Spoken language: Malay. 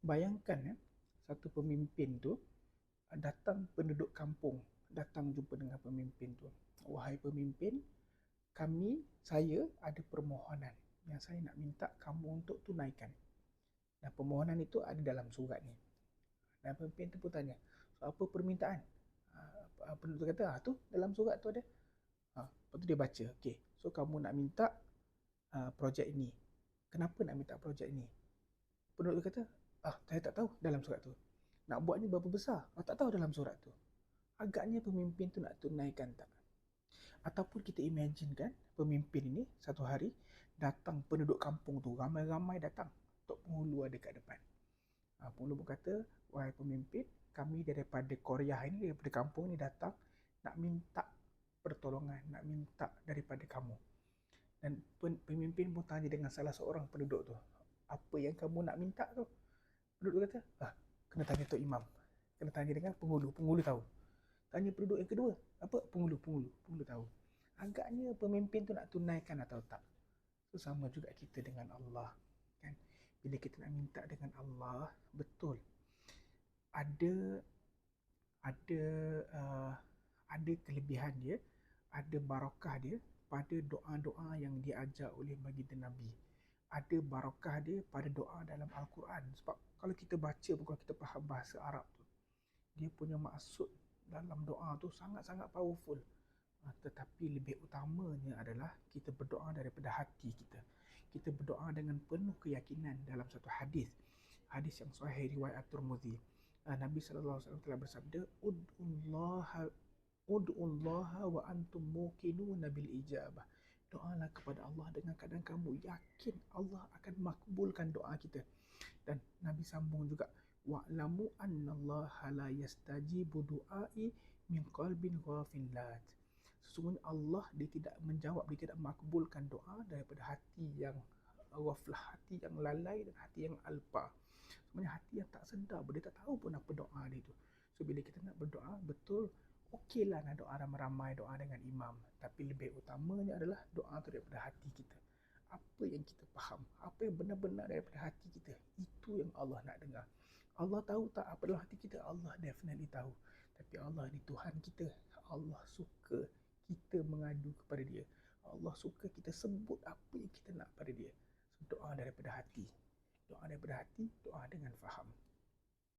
Bayangkan satu pemimpin tu datang penduduk kampung, datang jumpa dengan pemimpin tu. Wahai pemimpin, saya ada permohonan yang saya nak minta kamu untuk tunaikan. Dan permohonan itu ada dalam surat ni. Dan pemimpin tu pun tanya, so, apa permintaan? Penduduk tu kata, tu dalam surat tu ada. Lepas tu dia baca, okay, so kamu nak minta projek ini. Kenapa nak minta projek ini? Penduduk tu kata, saya tak tahu dalam surat tu. Nak buatnya berapa besar? Tak tahu dalam surat tu. Agaknya pemimpin tu nak tunaikan tak? Ataupun kita imagine kan, pemimpin ini satu hari datang penduduk kampung tu, ramai-ramai datang. Tok Penghulu ada kat depan. Penghulu berkata, wahai pemimpin, kami daripada Korea ini, daripada kampung ni datang nak minta pertolongan, nak minta daripada kamu. Dan pemimpin pun tanya dengan salah seorang penduduk tu, apa yang kamu nak minta tu? Penduduk kata, kena tanya Tok Imam, kena tanya dengan penghulu, penghulu tahu. Tanya penduduk yang kedua, apa? Penghulu tahu. Agaknya pemimpin tu nak tunaikan atau tak. So, sama juga kita dengan Allah, kan? Bila kita nak minta dengan Allah, betul ada ada kelebihan dia, ada barakah dia pada doa-doa yang diajar oleh baginda Nabi. Ada barakah dia pada doa dalam Al-Quran. Sebab kalau kita baca, bukan kita faham bahasa Arab tu, dia punya maksud dalam doa tu sangat-sangat powerful. Tetapi lebih utamanya adalah kita berdoa daripada hati kita. Kita berdoa dengan penuh keyakinan dalam satu hadis. Hadis yang sahih riwayat At-Tirmidzi. Nabi SAW telah bersabda, Ud'ullaha wa antum muqinuna bil ijabah. Doalah kepada Allah dengan keadaan kamu yakin Allah akan makbulkan doa kita. Dan Nabi sambung juga, wa'lamu annallaha la yastajibu du'ai min qalbin ghafilat. Sesungguhnya Allah, dia tidak menjawab, dia tidak makbulkan doa daripada hati yang ghaflah, hati yang lalai dan hati yang alpa. Sebenarnya hati yang tak sedar, dia tak tahu pun apa doa dia tu. So bila kita nak berdoa, betul, okeylah nak doa ramai-ramai, doa dengan imam. Tapi lebih utamanya adalah doa tu daripada hati kita. Apa yang kita faham, apa yang benar-benar daripada hati kita, itu yang Allah nak dengar. Allah tahu tak apa dalam hati kita? Allah definitely tahu. Tapi Allah ni Tuhan kita. Allah suka kita mengadu kepada dia. Allah suka kita sebut apa yang kita nak pada dia. So, doa daripada hati. Doa daripada hati, doa dengan faham.